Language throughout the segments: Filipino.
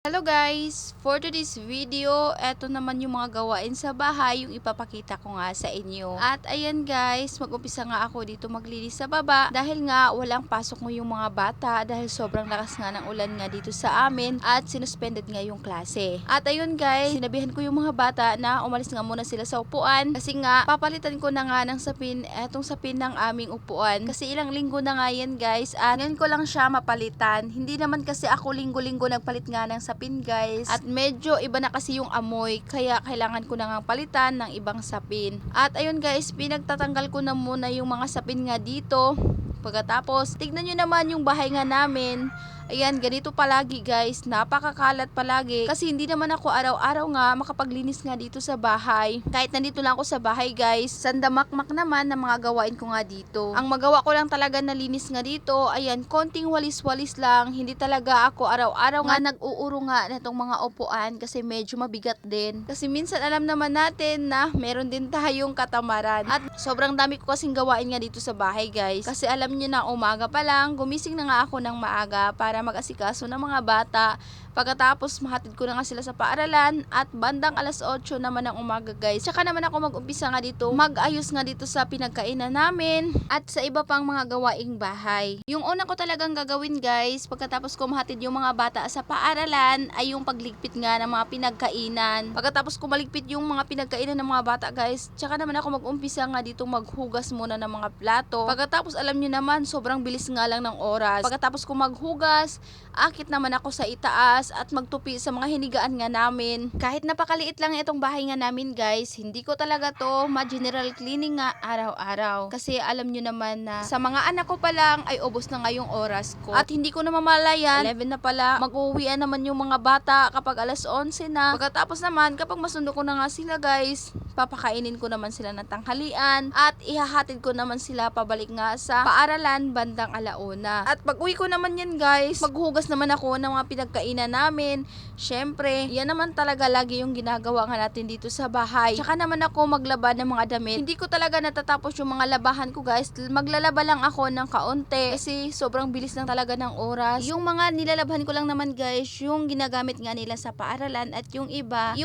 Hello guys! For today's video, eto naman yung mga gawain sa bahay yung ipapakita ko nga sa inyo. At ayan guys, mag-umpisa nga ako dito maglinis sa baba dahil nga walang pasok mo yung mga bata dahil sobrang lakas nga ng ulan nga dito sa amin at sinuspended nga yung klase. At ayun guys, sinabihan ko yung mga bata na umalis nga muna sila sa upuan kasi nga papalitan ko na nga ng sapin, etong sapin ng aming upuan kasi ilang linggo na nga yan guys at ngayon ko lang siya mapalitan. Hindi naman kasi ako linggo-linggo nagpalit nga ng sapin guys at medyo iba na kasi yung amoy kaya kailangan ko na nga palitan ng ibang sapin. At ayun guys, pinagtatanggal ko na muna yung mga sapin nga dito. Pagkatapos tignan nyo naman yung bahay nga namin. Ayan, ganito palagi guys, napakakalat palagi kasi hindi naman ako araw-araw nga makapaglinis nga dito sa bahay. Kahit nandito lang ako sa bahay guys, sandamakmak naman ng mga gawain ko nga dito. Ang magawa ko lang talaga na linis nga dito, ayan, konting walis-walis lang. Hindi talaga ako araw-araw nga nag-uuro nga na itong mga upuan kasi medyo mabigat din. Kasi minsan alam naman natin na meron din tayong katamaran. At sobrang dami ko kasing gawain nga dito sa bahay guys. Kasi alam niyo na umaga pa lang, gumising na nga ako ng maaga para mag-asikaso ng mga bata. Pagkatapos mahatid ko na nga sila sa paaralan at bandang alas 8 naman ng umaga guys. Tsaka naman ako mag-umpisa nga dito, mag-ayos nga dito sa pinagkainan namin at sa iba pang mga gawaing bahay. Yung una ko talagang gagawin guys, pagkatapos ko mahatid yung mga bata sa paaralan ay yung pagligpit nga ng mga pinagkainan. Pagkatapos ko maligpit yung mga pinagkainan ng mga bata guys, tsaka naman ako mag-umpisa nga dito maghugas muna ng mga plato. Pagkatapos alam niyo naman, sobrang bilis nga lang ng oras. Pagkatapos ko maghugas, akit naman ako sa itaas at magtupi sa mga hinigaan nga namin. Kahit napakaliit lang itong bahay nga namin guys, hindi ko talaga to ma-general cleaning nga araw-araw. Kasi alam nyo naman na sa mga anak ko pa lang ay ubos na nga yung oras ko. At hindi ko na mamalayan, 11 na pala, mag-uwian naman yung mga bata kapag alas 11 na. Pagkatapos naman, kapag masundo ko na nga sila guys, papakainin ko naman sila ng tanghalian at ihahatid ko naman sila pabalik nga sa paaralan bandang alauna. At pag uwi ko naman yan guys, maghugas naman ako ng mga pinagkainan namin. Syempre, yan naman talaga lagi yung ginagawa nga natin dito sa bahay. Tsaka naman ako maglaba ng mga damit. Hindi ko talaga natatapos yung mga labahan ko guys. Maglalaba lang ako ng kaunti kasi sobrang bilis lang talaga ng oras. Yung mga nilalabhan ko lang naman guys, yung ginagamit nga nila sa paaralan at yung iba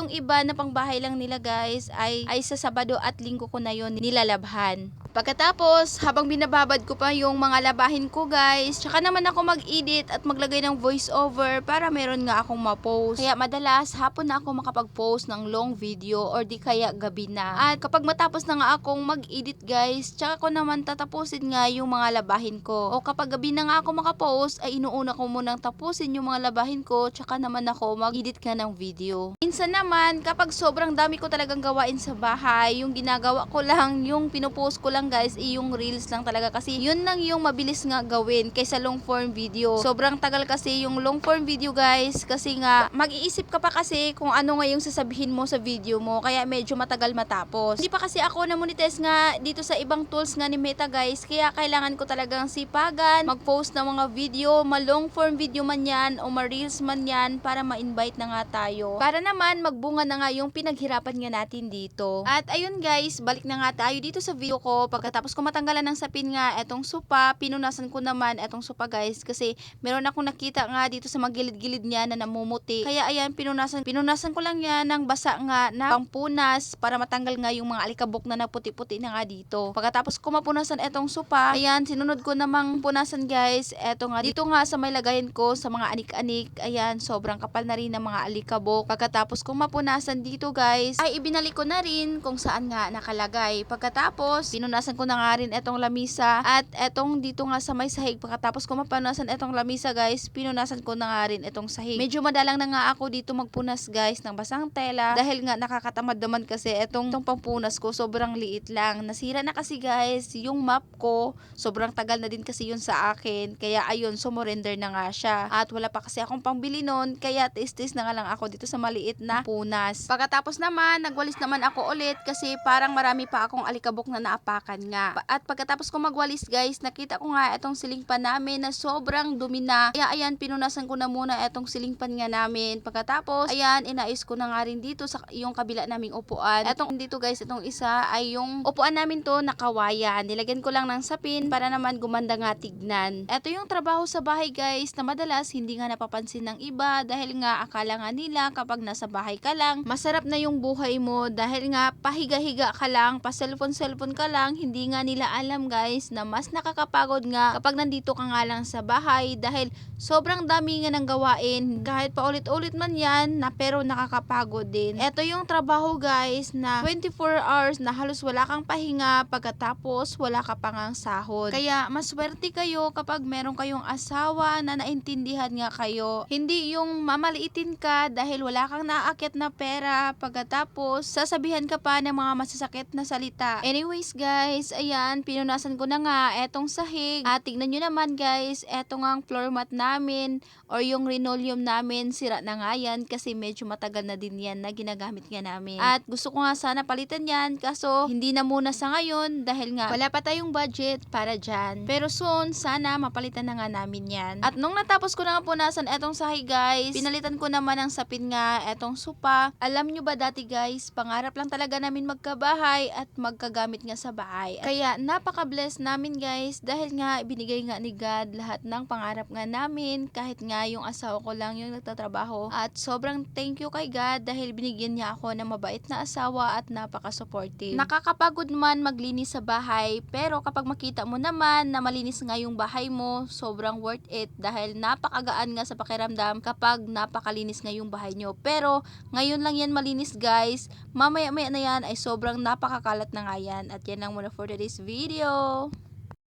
na pangbahay lang nila guys ay sa Sabado at Linggo ko na yon nilalabhan. Pagkatapos, habang binababad ko pa yung mga labahin ko guys, tsaka naman ako mag-edit at maglagay ng voice over para meron nga akong ma-post. Kaya madalas, hapon na ako makapag-post ng long video or di kaya gabi na. At kapag matapos na nga akong mag-edit guys, tsaka ko naman tatapusin nga yung mga labahin ko. O kapag gabi na nga ako makapost, ay inuuna ko munang tapusin yung mga labahin ko, tsaka naman ako mag-edit ka ng video. Minsan naman, kapag sobrang dami ko talagang gawain sa bahay, yung ginagawa ko lang, yung pinupost ko lang guys, yung reels lang talaga kasi yun lang yung mabilis nga gawin kaysa long form video. Sobrang tagal kasi yung long form video guys kasi nga mag-iisip ka pa kasi kung ano nga yung sasabihin mo sa video mo kaya medyo matagal matapos. Hindi pa kasi ako na-monetize nga dito sa ibang tools nga ni Meta guys kaya kailangan ko talagang sipagan, mag-post ng mga video, ma-long form video man yan o ma-reels man yan para ma-invite na nga tayo. Para naman magbunga na nga yung pinaghirapan nga natin dito. At ayun guys, balik na nga tayo dito sa video ko. Pagkatapos ko matanggalan ng sapin nga etong sopa, pinunasan ko naman etong sopa guys kasi meron akong nakita nga dito sa mga gilid-gilid niya na namumuti. Kaya ayan, pinunasan ko lang yan ng basa nga na pampunas para matanggal nga yung mga alikabok na naputi-puti na nga dito. Pagkatapos ko mapunasan etong sopa, ayan, sinunod ko namang punasan guys. Eto nga, dito nga sa may lagayan ko sa mga anik-anik, ayan, sobrang kapal na rin ng mga alikabok. Pagkatapos kong mapunasan dito guys, ay ibinalik ko na rin kung saan nga nakalagay. Pagkatapos, pinunasan ko na nga rin etong lamisa at etong dito nga sa may sahig. Pagkatapos ko mapunasan etong lamisa guys, pinunasan ko na nga rin etong sahig. Medyo madalang na nga ako dito magpunas guys ng basang tela dahil nga nakakatamad naman kasi etong pampunas ko sobrang liit lang. Nasira na kasi guys yung map ko. Sobrang tagal na din kasi yun sa akin. Kaya ayun, sumurrender na nga siya. At wala pa kasi akong pangbili nun kaya tis-tis na nga lang ako dito sa maliit na punas. Pagkatapos naman, nagwalis naman ako ulit kasi parang marami pa akong alikabok na naapakan bakbakan nga. At pagkatapos ko magwalis guys, nakita ko nga itong ceiling fan namin na sobrang dumi na. Kaya ayan, pinunasan ko na muna itong ceiling fan nga namin. Pagkatapos, ayan, inayos ko na nga rin dito sa yung kabila naming upuan. Etong dito guys, itong isa ay yung upuan namin to nakawayan. Nilagyan ko lang ng sapin para naman gumanda nga tignan. Ito yung trabaho sa bahay guys na madalas hindi nga napapansin ng iba dahil nga akala nga nila kapag nasa bahay ka lang, masarap na yung buhay mo dahil nga pahiga-higa ka lang, pa cellphone ka lang. Hindi nga nila alam guys na mas nakakapagod nga kapag nandito ka nga lang sa bahay dahil sobrang dami nga ng gawain. Kahit paulit-ulit man yan na pero nakakapagod din. Ito yung trabaho guys na 24 hours na halos wala kang pahinga, pagkatapos wala ka pang sahod. Kaya maswerte kayo kapag meron kayong asawa na naintindihan nga kayo. Hindi yung mamaliitin ka dahil wala kang naaakyat na pera, pagkatapos sasabihan ka pa ng mga masasakit na salita. Anyways guys, ayan, pinunasan ko na nga etong sahig. At tignan nyo naman guys, etong ang floor mat namin or yung linoleum namin, sira na nga yan kasi medyo matagal na din yan na ginagamit nga namin. At gusto ko nga sana palitan yan, kaso hindi na muna sa ngayon dahil nga wala pa tayong budget para dyan. Pero soon, sana mapalitan na nga namin yan. At nung natapos ko na nga punasan etong sahig guys, pinalitan ko naman ng sapin nga etong sopa. Alam nyo ba dati guys, pangarap lang talaga namin magkabahay at magkagamit nga sa bahay. Kaya napaka-bless namin guys dahil nga binigay nga ni God lahat ng pangarap nga namin kahit nga yung asawa ko lang yung nagtatrabaho. At sobrang thank you kay God dahil binigyan niya ako ng mabait na asawa at napaka-supportive. Nakakapagod man maglinis sa bahay pero kapag makita mo naman na malinis nga yung bahay mo, sobrang worth it dahil napakagaan nga sa pakiramdam kapag napakalinis nga yung bahay nyo. Pero ngayon lang yan malinis guys, mamaya-maya na yan ay sobrang napakakalat na nga yan. At yan lang muna for today's video.